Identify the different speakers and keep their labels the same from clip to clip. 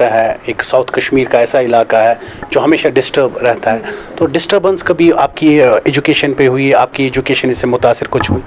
Speaker 1: رہتا ہے, ایک ساؤتھ کشمیر کا ایسا علاقہ ہے جو ہمیشہ ڈسٹرب رہتا ہے, تو ڈسٹربنس کبھی آپ کی ایجوکیشن پہ ہوئی, آپ کی ایجوکیشن اس سے متاثر کچھ ہوئی؟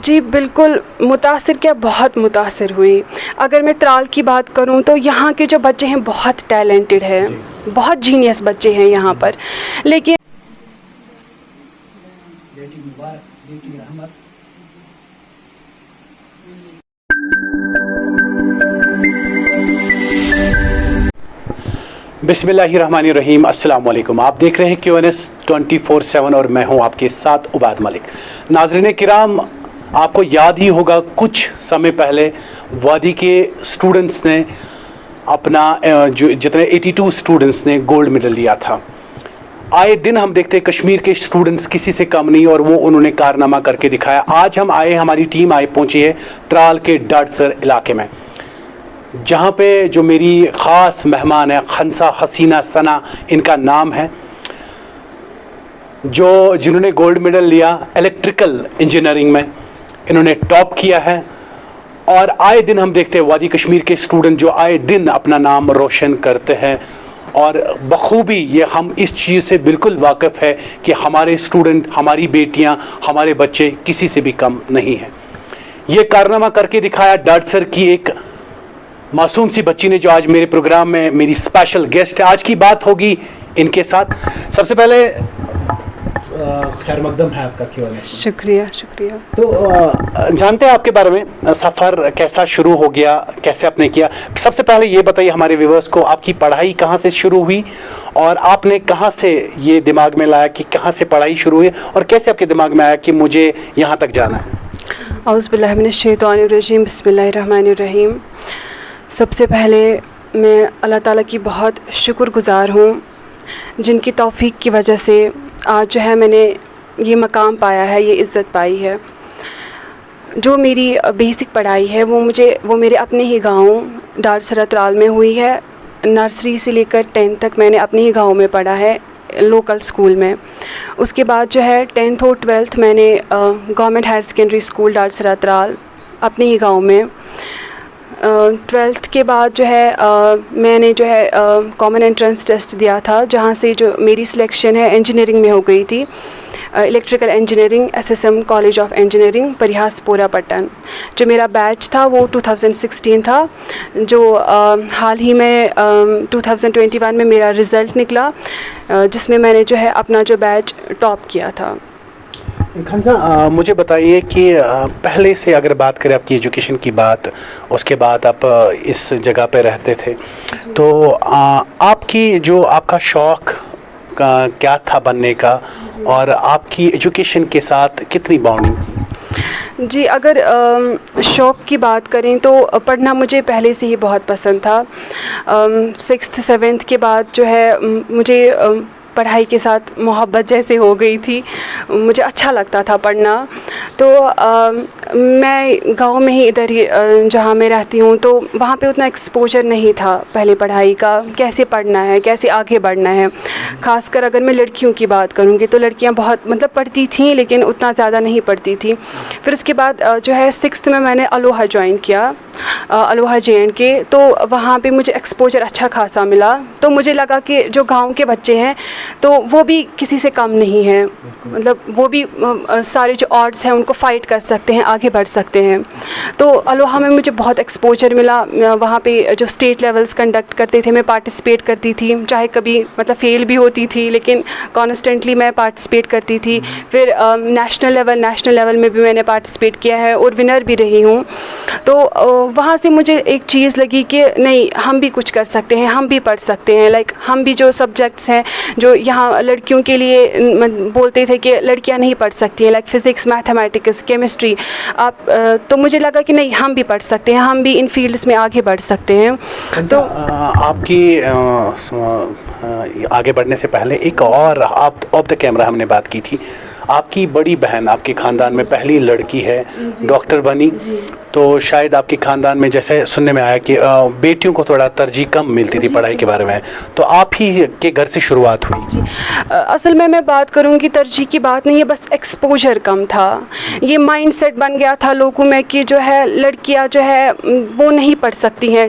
Speaker 2: جی بالکل متاثر, کیا بہت متاثر ہوئی. اگر میں ترال کی بات کروں تو یہاں کے جو بچے ہیں بہت ٹیلنٹڈ ہیں, بہت جینیس بچے ہیں یہاں پر, لیکن
Speaker 1: بسم اللہ الرحمن الرحیم. السلام علیکم. آپ دیکھ رہے ہیں QNS 24/7 اور میں ہوں آپ کے ساتھ عباد ملک. ناظرین کرام, آپ کو یاد ہی ہوگا کچھ سمے پہلے وادی کے اسٹوڈنٹس نے اپنا جتنے 82 اسٹوڈنٹس نے گولڈ میڈل لیا تھا. آئے دن ہم دیکھتے ہیں کشمیر کے اسٹوڈنٹس کسی سے کم نہیں, اور وہ انہوں نے کارنامہ کر کے دکھایا. آج ہم آئے, ہماری ٹیم پہنچی ہے ترال کے ڈاڈسر علاقے میں, جہاں پہ جو میری خاص مہمان ہے خنسا حسینہ ثنا ان کا نام ہے, جنہوں نے گولڈ میڈل لیا الیکٹریکل انجینئرنگ میں, انہوں نے ٹاپ کیا ہے. اور آئے دن ہم دیکھتے ہیں وادی کشمیر کے اسٹوڈنٹ جو آئے دن اپنا نام روشن کرتے ہیں, اور بخوبی یہ ہم اس چیز سے بالکل واقف ہے کہ ہمارے اسٹوڈنٹ, ہماری بیٹیاں, ہمارے بچے کسی سے بھی کم نہیں ہیں. یہ کارنامہ کر کے دکھایا ڈاڈسر کی ایک معصوم سی بچی نے, جو آج میرے پروگرام میں میری اسپیشل گیسٹ ہے. آج کی بات ہوگی ان کے ساتھ. سب سے پہلے خیر مقدم ہے آپ کا QNS.
Speaker 2: شکریہ شکریہ.
Speaker 1: تو جانتے ہیں آپ کے بارے میں, سفر کیسا شروع ہو گیا, کیسے آپ نے کیا. سب سے پہلے یہ بتائیے ہمارے ویورز کو, آپ کی پڑھائی کہاں سے شروع ہوئی, اور آپ نے کہاں سے یہ دماغ میں لایا کہ کہاں سے پڑھائی شروع ہوئی, اور کیسے آپ کے دماغ میں آیا کہ مجھے یہاں تک جانا ہے.
Speaker 2: اعوذ باللہ من الشیطان الرجیم, بسم اللہ الرحمن الرحیم. سب سے پہلے میں اللہ تعالیٰ کی بہت شکر گزار ہوں, جن کی توفیق کی وجہ سے آج جو ہے میں نے یہ مقام پایا ہے, یہ عزت پائی ہے. جو میری بیسک پڑھائی ہے وہ میرے اپنے ہی گاؤں ڈاڈسر ترال میں ہوئی ہے. نرسری سے لے کر 10th تک میں نے اپنے ہی گاؤں میں پڑھا ہے, لوکل اسکول میں. اس کے بعد جو ہے 10th اور 12th میں نے government higher secondary school Dadsar Tral اپنے ہی گاؤں میں. 12th کے بعد جو ہے میں نے جو ہے کامن انٹرنس ٹیسٹ دیا تھا, جہاں سے جو میری سلیکشن ہے انجینئرنگ میں ہو گئی تھی, electrical engineering SSM college of engineering Parihaspora Pattan. جو میرا بیچ تھا وہ 2016 تھا, جو حال ہی میں 2021 میں میرا رزلٹ نکلا, جس میں نے جو ہے اپنا جو بیچ ٹاپ کیا تھا.
Speaker 1: خنسا, مجھے بتائیے کہ پہلے سے اگر بات کریں آپ کی ایجوکیشن کی بات, اس کے بعد آپ اس جگہ پہ رہتے تھے, تو آپ کا شوق کیا تھا بننے کا, اور آپ کی ایجوکیشن کے ساتھ کتنی باؤنڈنگ تھی؟
Speaker 2: جی اگر شوق کی بات کریں تو پڑھنا مجھے پہلے سے ہی بہت پسند تھا. 6th 7th کے بعد جو ہے مجھے پڑھائی کے ساتھ محبت جیسے ہو گئی تھی, مجھے اچھا لگتا تھا پڑھنا. تو میں گاؤں میں ہی ادھر ہی جہاں میں رہتی ہوں, تو وہاں پہ اتنا ایکسپوجر نہیں تھا پہلے پڑھائی کا, کیسے پڑھنا ہے, کیسے آگے بڑھنا ہے. خاص کر اگر میں لڑکیوں کی بات کروں گی تو لڑکیاں بہت پڑھتی تھیں, لیکن اتنا زیادہ نہیں پڑھتی تھیں. پھر اس کے بعد جو ہے 6th میں نے الوہا جوائن کیا, الوہا JNK. تو وہاں پہ مجھے ایکسپوجر اچھا خاصا ملا, تو مجھے لگا کہ جو گاؤں کے بچے ہیں تو وہ بھی کسی سے کم نہیں ہیں, وہ بھی سارے جو آرٹس ہیں ان کو فائٹ کر سکتے ہیں, آگے بڑھ سکتے ہیں. تو الوہا میں مجھے بہت ایکسپوجر ملا. وہاں پہ جو اسٹیٹ لیولس کنڈکٹ کرتے تھے میں پارٹیسپیٹ کرتی تھی, چاہے کبھی فیل بھی ہوتی تھی, لیکن کانسٹنٹلی میں پارٹیسپیٹ کرتی تھی. پھر نیشنل لیول میں بھی میں نے پارٹیسپیٹ کیا ہے اور ونر بھی رہی ہوں. تو وہاں سے مجھے ایک چیز لگی کہ نہیں, ہم بھی کچھ کر سکتے ہیں, ہم بھی پڑھ سکتے ہیں. ہم بھی جو سبجیکٹس ہیں جو یہاں لڑکیوں کے لیے بولتے تھے کہ لڑکیاں نہیں پڑھ سکتی ہیں, فزکس, میتھمیٹکس, کیمسٹری, تو مجھے لگا کہ نہیں, ہم بھی پڑھ سکتے ہیں, ہم بھی ان فیلڈس میں آگے بڑھ سکتے ہیں. تو
Speaker 1: آپ کی آگے بڑھنے سے پہلے ایک اور آف دا کیمرہ ہم نے بات کی تھی, آپ کی بڑی بہن آپ کے خاندان میں پہلی لڑکی ہے, ڈاکٹر بنی. تو شاید آپ کے خاندان میں جیسے سننے میں آیا کہ بیٹیوں کو تھوڑا ترجیح کم ملتی تھی پڑھائی کے بارے میں, تو آپ ہی کے گھر سے شروعات ہوئی.
Speaker 2: اصل میں بات کروں گی ترجیح کی بات نہیں ہے, بس ایکسپوجر کم تھا. یہ مائنڈ سیٹ بن گیا تھا لوگوں میں کہ جو ہے لڑکیاں جو ہے وہ نہیں پڑھ سکتی ہیں,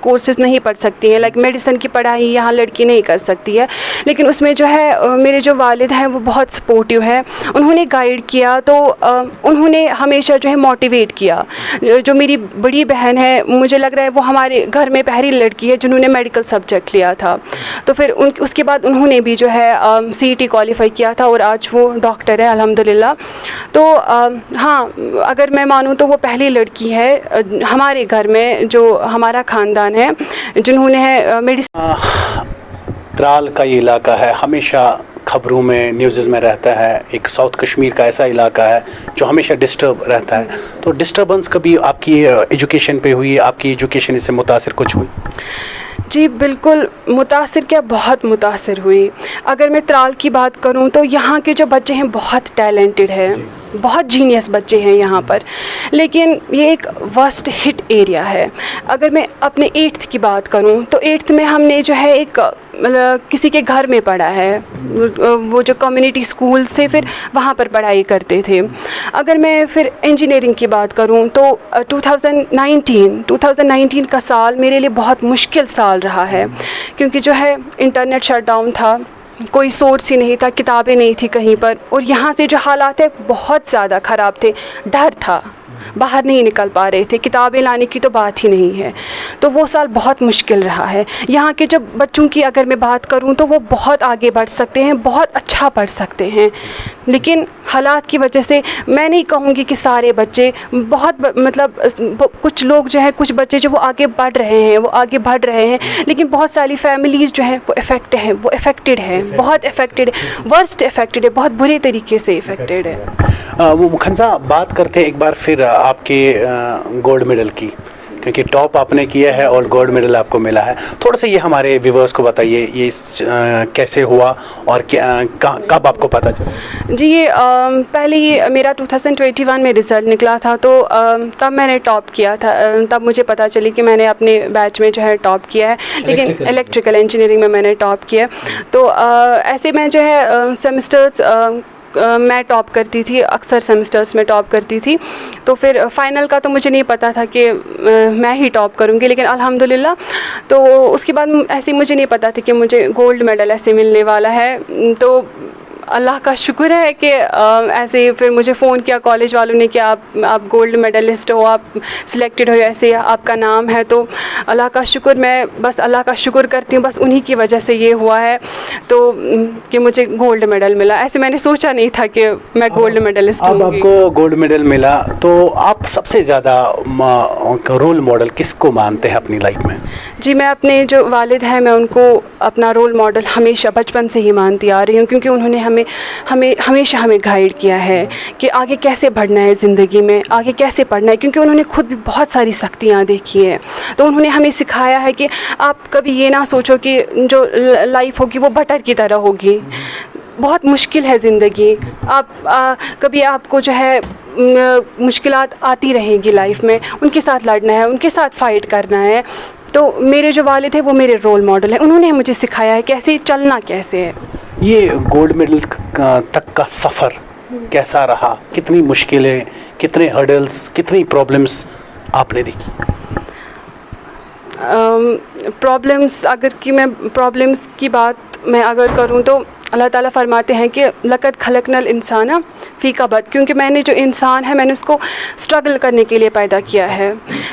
Speaker 2: کورسز نہیں پڑھ سکتی ہیں. لائک میڈیسن کی پڑھائی یہاں لڑکی نہیں کر سکتی ہے, لیکن اس میں جو ہے میرے جو والد ہیں وہ بہت سپورٹیو ہیں. انہوں نے گائیڈ کیا, تو انہوں نے ہمیشہ جو ہے موٹیویٹ کیا. جو میری بڑی بہن ہے, مجھے لگ رہا ہے وہ ہمارے گھر میں پہلی لڑکی ہے جنہوں نے میڈیکل سبجیکٹ لیا تھا. تو پھر اس کے بعد انہوں نے بھی جو ہے CET کوالیفائی کیا تھا, اور آج وہ ڈاکٹر ہے الحمدللہ. تو ہاں, اگر میں مانوں تو وہ پہلی لڑکی ہے ہمارے گھر میں, جو ہمارا خاندان ہے, جنہوں نے میڈیسن.
Speaker 1: ترال کا یہ علاقہ ہے, ہمیشہ خبروں میں نیوزز میں رہتا ہے. ایک ساؤتھ کشمیر کا ایسا علاقہ ہے جو ہمیشہ ڈسٹرب رہتا ہے. تو ڈسٹربنس کبھی آپ کی ایجوکیشن پہ ہوئی, آپ کی ایجوکیشن اس سے متاثر کچھ ہوئی؟
Speaker 2: جی بالکل متاثر, کیا بہت متاثر ہوئی. اگر میں ترال کی بات کروں تو یہاں کے جو بچے ہیں بہت ٹیلنٹڈ ہیں, بہت جینیس بچے ہیں یہاں پر, لیکن یہ ایک ورسٹ ہٹ ایریا ہے. اگر میں اپنے 8th کی بات کروں تو 8th میں ہم نے جو ہے ایک کسی کے گھر میں پڑھا ہے, وہ جو کمیونٹی اسکولس تھے پھر وہاں پر پڑھائی کرتے تھے. اگر میں پھر انجینئرنگ کی بات کروں تو 2019 کا سال میرے لیے بہت مشکل سال رہا ہے, کیونکہ جو ہے انٹرنیٹ شٹ ڈاؤن تھا, کوئی سورس ہی نہیں تھا, کتابیں نہیں تھی کہیں پر, اور یہاں سے جو حالات ہیں بہت زیادہ خراب تھے. ڈر تھا, باہر نہیں نکل پا رہے تھے, کتابیں لانے کی تو بات ہی نہیں ہے. تو وہ سال بہت مشکل رہا ہے. یہاں کے جب بچوں کی اگر میں بات کروں تو وہ بہت آگے بڑھ سکتے ہیں, بہت اچھا پڑھ سکتے ہیں, لیکن حالات کی وجہ سے میں نہیں کہوں گی کہ سارے بچے, بہت مطلب کچھ لوگ جو ہے, کچھ بچے جو وہ آگے بڑھ رہے ہیں, لیکن بہت ساری فیملیز جو ہیں وہ افیکٹڈ ہیں, بہت افیکٹڈ, ورسٹ افیکٹڈ ہے, بہت برے طریقے سے افیکٹڈ ہے.
Speaker 1: وہ مکھنزا بات کرتے ہیں ایک بار پھر آپ کے گولڈ میڈل کی, کیونکہ ٹاپ آپ نے کیا ہے اور گولڈ میڈل آپ کو ملا ہے. تھوڑا سا یہ ہمارے ویورز کو بتائیے, یہ کیسے ہوا اور کب آپ کو پتہ چلا؟
Speaker 2: جی یہ پہلے ہی میرا 2021 میں رزلٹ نکلا تھا, تو تب میں نے ٹاپ کیا تھا, تب مجھے پتہ چلی کہ میں نے اپنے بیچ میں جو ہے ٹاپ کیا ہے, لیکن الیکٹریکل انجینئرنگ میں نے ٹاپ کیا. تو ایسے میں جو ہے سیمسٹرز میں ٹاپ کرتی تھی, اکثر سیمسٹرز میں ٹاپ کرتی تھی. تو پھر فائنل کا تو مجھے نہیں پتہ تھا کہ میں ہی ٹاپ کروں گی, لیکن الحمدللہ. تو اس کے بعد ایسے مجھے نہیں پتہ تھا کہ مجھے گولڈ میڈل ایسے ملنے والا ہے. تو اللہ کا شکر ہے کہ ایسے پھر مجھے فون کیا کالج والوں نے کہ آپ گولڈ میڈلسٹ ہو, آپ سلیکٹڈ ہو, ایسے آپ کا نام ہے. تو اللہ کا شکر, میں بس اللہ کا شکر کرتی ہوں, بس انہی کی وجہ سے یہ ہوا ہے تو کہ مجھے گولڈ میڈل ملا. ایسے میں نے سوچا نہیں تھا کہ میں گولڈ میڈلسٹ ہوں گی.
Speaker 1: اب آپ کو گولڈ میڈل ملا, تو آپ سب سے زیادہ رول ماڈل کس کو مانتے ہیں اپنی لائف میں؟
Speaker 2: جی میں اپنے جو والد ہیں میں ان کو اپنا رول ماڈل ہمیشہ بچپن سے ہی مانتی آ رہی ہوں, کیونکہ انہوں نے ہمیشہ ہمیں گائیڈ کیا ہے کہ آگے کیسے بڑھنا ہے زندگی میں, آگے کیسے پڑھنا ہے, کیونکہ انہوں نے خود بھی بہت ساری سختیاں دیکھی ہیں. تو انہوں نے ہمیں سکھایا ہے کہ آپ کبھی یہ نہ سوچو کہ جو لائف ہوگی وہ بٹر کی طرح ہوگی, بہت مشکل ہے زندگی. آپ کبھی آپ کو جو ہے مشکلات آتی رہیں گی لائف میں, ان کے ساتھ لڑنا ہے, ان کے ساتھ فائٹ کرنا ہے. تو میرے جو والد ہیں وہ میرے رول ماڈل ہیں, انہوں نے مجھے سکھایا ہے کیسے چلنا کیسے ہے.
Speaker 1: یہ گولڈ میڈل تک کا سفر کیسا رہا؟ کتنی مشکلیں, کتنے ہرڈلز, کتنی پرابلمس آپ نے دیکھی؟
Speaker 2: پرابلمس میں پرابلمس کی بات میں اگر کروں تو اللہ تعالیٰ فرماتے ہیں کہ لقد خلقنا الانسان فی کبد, کیونکہ میں نے جو انسان ہے میں نے اس کو اسٹرگل کرنے کے لیے پیدا کیا ہے.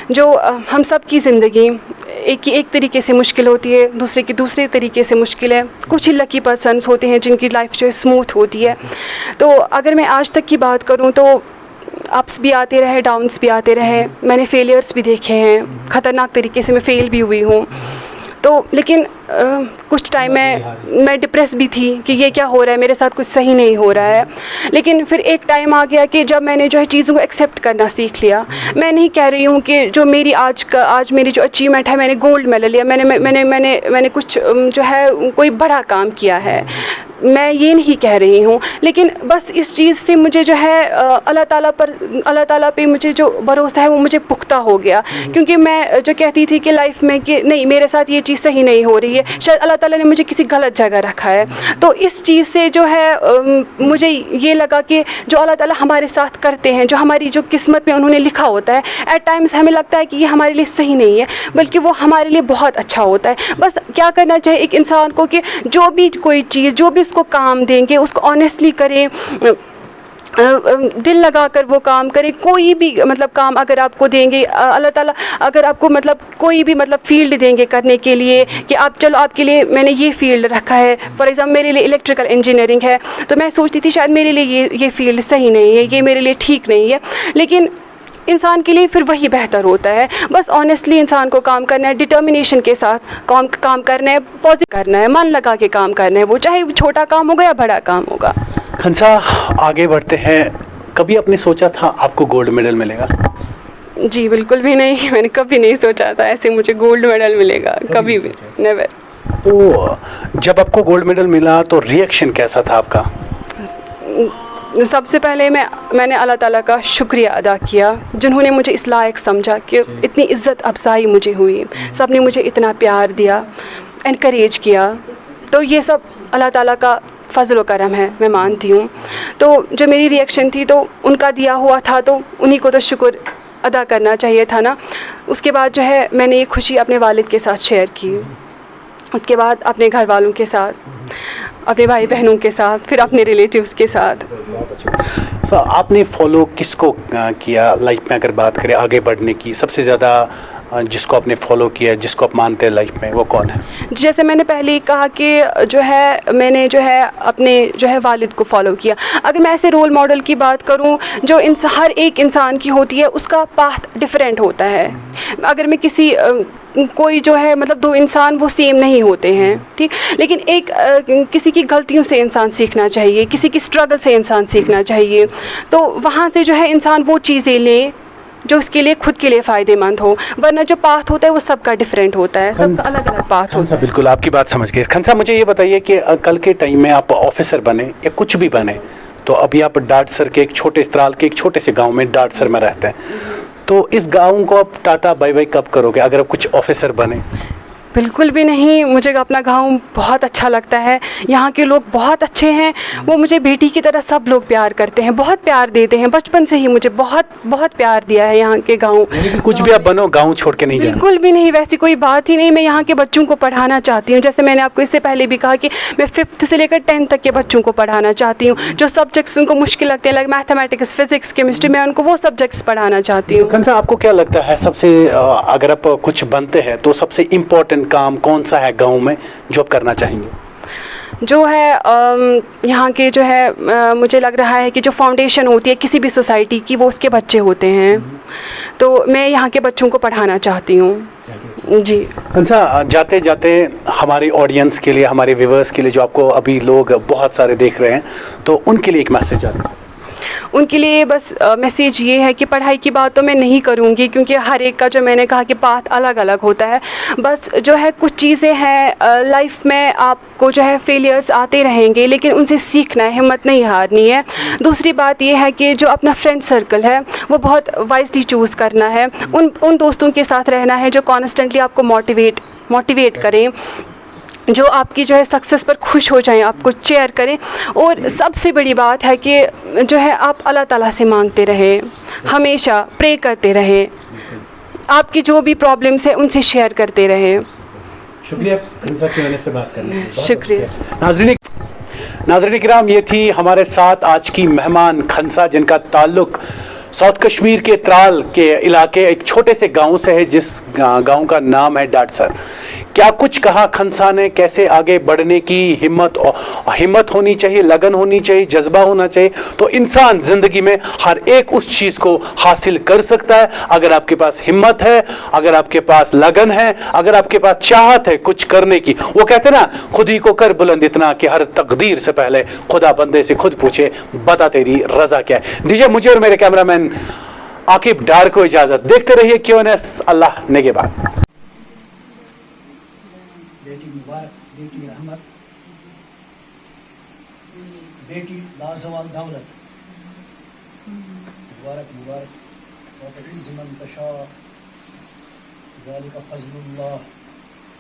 Speaker 2: جو ہم سب کی زندگی ایک طریقے سے مشکل ہوتی ہے, دوسرے کی دوسرے طریقے سے مشکل ہے. کچھ ہی لکی پرسنس ہوتے ہیں جن کی لائف جو ہے اسموتھ ہوتی ہے. تو اگر میں آج تک کی بات کروں تو اپس بھی آتے رہے, ڈاؤنس بھی آتے رہے, میں نے فیلیئرس بھی دیکھے ہیں, خطرناک طریقے سے میں فیل بھی ہوئی ہوں. تو لیکن کچھ ٹائم میں ڈپریس بھی تھی کہ یہ کیا ہو رہا ہے, میرے ساتھ کچھ صحیح نہیں ہو رہا ہے. لیکن پھر ایک ٹائم آ گیا کہ جب میں نے جو ہے چیزوں کو ایکسیپٹ کرنا سیکھ لیا. میں نہیں کہہ رہی ہوں کہ جو میری آج میری جو اچیومنٹ ہے, میں نے گولڈ میڈل لیا, میں نے کچھ جو ہے کوئی بڑا کام کیا ہے, میں یہ نہیں کہہ رہی ہوں. لیکن بس اس چیز سے مجھے جو ہے اللہ تعالیٰ پہ مجھے جو بھروسہ ہے وہ مجھے پختہ ہو گیا. کیونکہ میں جو کہتی تھی کہ لائف میں کہ نہیں میرے ساتھ یہ چیز صحیح نہیں ہو رہی ہے, ہے, شاید اللہ تعالیٰ نے مجھے کسی غلط جگہ رکھا ہے. تو اس چیز سے جو ہے مجھے یہ لگا کہ جو اللہ تعالیٰ ہمارے ساتھ کرتے ہیں, جو ہماری جو قسمت میں انہوں نے لکھا ہوتا ہے, ایٹ ٹائمز ہمیں لگتا ہے کہ یہ ہمارے لیے صحیح نہیں ہے, بلکہ وہ ہمارے لیے بہت اچھا ہوتا ہے. بس کیا کرنا چاہیے ایک انسان کو کہ جو بھی کوئی چیز, جو بھی اس کو کام دیں گے اس کو آنیسٹلی کریں, دل لگا کر وہ کام کرے. کوئی بھی مطلب کام اگر آپ کو دیں گے اللہ تعالیٰ, اگر آپ کو مطلب کوئی بھی مطلب فیلڈ دیں گے کرنے کے لیے کہ آپ چلو آپ کے لیے میں نے یہ فیلڈ رکھا ہے, فار ایگزامپل میرے لیے الیکٹریکل انجینئرنگ ہے, تو میں سوچتی تھی شاید میرے لیے یہ فیلڈ صحیح نہیں ہے, یہ میرے لیے ٹھیک نہیں ہے, لیکن انسان کے لیے پھر وہی بہتر ہوتا ہے. بس آنیسٹلی انسان کو کام کرنا ہے, ڈٹرمنیشن کے ساتھ کام کرنا ہے, پازیٹیو کرنا ہے, من لگا کے کام کرنا ہے, وہ چاہے چھوٹا کام ہوگا یا بڑا کام ہوگا.
Speaker 1: خنسا آگے بڑھتے ہیں, کبھی آپ نے سوچا تھا آپ کو گولڈ میڈل ملے گا؟
Speaker 2: جی بالکل بھی نہیں, میں نے کبھی نہیں سوچا تھا ایسے مجھے گولڈ میڈل ملے گا, کبھی بھی, نیور.
Speaker 1: تو جب آپ کو گولڈ میڈل ملا تو ریئیکشن کیسا تھا آپ کا؟
Speaker 2: سب سے پہلے میں نے اللہ تعالیٰ کا شکریہ ادا کیا جنہوں نے مجھے اس لائق سمجھا کہ اتنی عزت افزائی مجھے ہوئی, سب نے مجھے اتنا پیار دیا, انکریج کیا. تو یہ سب اللہ تعالیٰ کا فضل و کرم ہے, میں مانتی ہوں. تو جو میری ریئیکشن تھی تو ان کا دیا ہوا تھا, تو انہی کو تو شکر ادا کرنا چاہیے تھا نا. اس کے بعد جو ہے میں نے یہ خوشی اپنے والد کے ساتھ شیئر کی, اس کے بعد اپنے گھر والوں کے ساتھ, اپنے بھائی بہنوں کے ساتھ, پھر اپنے ریلیٹیوز کے ساتھ.
Speaker 1: آپ نے فالو کس کو کیا لائف میں, اگر بات کریں آگے بڑھنے کی, سب سے زیادہ جس کو آپ نے فالو کیا, جس کو آپ مانتے ہیں لائف میں, وہ کون ہے؟
Speaker 2: جیسے میں نے پہلے ہی کہا کہ جو ہے میں نے جو ہے اپنے جو ہے والد کو فالو کیا. اگر میں ایسے رول ماڈل کی بات کروں, جو ہر ایک انسان کی ہوتی ہے اس کا پاتھ ڈفرینٹ ہوتا ہے. اگر میں کوئی جو ہے مطلب دو انسان وہ سیم نہیں ہوتے ہیں, ٹھیک, لیکن کسی کی غلطیوں سے انسان سیکھنا چاہیے, کسی کی اسٹرگل سے انسان سیکھنا چاہیے. تو وہاں سے جو ہے انسان وہ چیزیں لے جو اس کے لیے خود کے لیے فائدے مند ہو, ورنہ جو پاتھ ہوتا ہے وہ سب کا ڈفرینٹ ہوتا ہے, سب کا الگ الگ پاتھ ہوتا ہے.
Speaker 1: بالکل آپ کی بات سمجھ گئے. خنسا مجھے یہ بتائیے کہ کل کے ٹائم میں آپ آفیسر بنے یا کچھ بھی بنے, تو ابھی آپ ڈاڈسر کے ایک چھوٹے استرال کے ایک چھوٹے سے گاؤں میں ڈاڈسر میں رہتے ہیں, تو اس گاؤں کو آپ ٹاٹا بائی بائی کب کرو گے اگر آپ کچھ آفیسر بنے؟
Speaker 2: بالکل بھی نہیں, مجھے اپنا گاؤں بہت اچھا لگتا ہے, یہاں کے لوگ بہت اچھے ہیں, وہ مجھے بیٹی کی طرح سب لوگ پیار کرتے ہیں, بہت پیار دیتے ہیں, بچپن سے ہی مجھے بہت بہت پیار دیا ہے یہاں کے گاؤں.
Speaker 1: کچھ بھی آپ بنو, گاؤں چھوڑ کے نہیں جانا؟
Speaker 2: بالکل بھی نہیں, ویسی کوئی بات ہی نہیں. میں یہاں کے بچوں کو پڑھانا چاہتی ہوں, جیسے میں نے آپ کو اس سے پہلے بھی کہا کہ میں 5th سے لے کر 10th تک کے بچوں کو پڑھانا چاہتی ہوں. جو سبجیکٹس ان کو مشکل لگتے ہیں لائک میتھمیٹکس, فزکس, کیمسٹری, میں ان کو وہ سبجیکٹس پڑھانا چاہتی ہوں.
Speaker 1: خنسا آپ کو کیا لگتا ہے سب سے اگر آپ کچھ بنتے ہیں تو سب سے امپورٹنٹ کام کون سا ہے گاؤں میں جو آپ کرنا چاہیں گے؟
Speaker 2: جو ہے یہاں کے جو ہے مجھے لگ رہا ہے کہ جو فاؤنڈیشن ہوتی ہے کسی بھی سوسائٹی کی, وہ اس کے بچے ہوتے ہیں, تو میں یہاں کے بچوں کو پڑھانا چاہتی ہوں. جی
Speaker 1: خنسا, جاتے جاتے ہمارے آڈینس کے لیے, ہمارے ویورز کے لیے جو آپ کو ابھی لوگ بہت سارے دیکھ رہے ہیں, تو ان کے لیے ایک میسج آ دیجیے.
Speaker 2: ان کے لیے بس میسیج یہ ہے کہ پڑھائی کی بات تو میں نہیں کروں گی, کیونکہ ہر ایک کا جو میں نے کہا کہ پاتھ الگ الگ ہوتا ہے. بس جو ہے کچھ چیزیں ہیں لائف میں, آپ کو جو ہے فیلیئرس آتے رہیں گے, لیکن ان سے سیکھنا ہے, ہمت نہیں ہارنی ہے. دوسری بات یہ ہے کہ جو اپنا فرینڈ سرکل ہے وہ بہت وائزلی چوز کرنا ہے, ان دوستوں کے ساتھ رہنا ہے جو کانسٹنٹلی آپ کو موٹیویٹ کریں, جو آپ کی جو ہے سکسیس پر خوش ہو جائیں, آپ کو چیئر کریں. اور سب سے بڑی بات ہے کہ جو ہے آپ اللہ تعالیٰ سے مانگتے رہیں, ہمیشہ پرے کرتے رہیں, آپ کی جو بھی پرابلمس ہیں ان سے شیئر کرتے رہیں.
Speaker 1: شکریہ خنسا کے آنے سے بات کرنے.
Speaker 2: شکریہ.
Speaker 1: ناظرین کرام, یہ تھی ہمارے ساتھ آج کی مہمان خنسا, جن کا تعلق ساؤتھ کشمیر کے ترال کے علاقے ایک چھوٹے سے گاؤں سے ہے, جس گاؤں کا نام ہے ڈاڈسر. کیا کچھ کہا خنسا نے, کیسے آگے بڑھنے کی ہمت ہونی چاہیے, لگن ہونی چاہیے, جذبہ ہونا چاہیے. تو انسان زندگی میں ہر ایک اس چیز کو حاصل کر سکتا ہے اگر آپ کے پاس ہمت ہے, اگر آپ کے پاس لگن ہے, اگر آپ کے پاس چاہت ہے کچھ کرنے کی. وہ کہتے ہیں نا, خود ہی کو کر بلند اتنا کہ ہر تقدیر سے پہلے خدا بندے سے خود پوچھے بتا تیری رضا کیا ہے. دیجیے مجھے اور میرے کیمرہ مین عاقب ڈار کو اجازت. دیکھتے رہیے QNS. اللہ نگہبان.
Speaker 3: بیٹی مبارک, بیٹی رحمت, بیٹی لازوال دولت, مبارک مبارک. وتعز من تشاء ذلك فضل الله,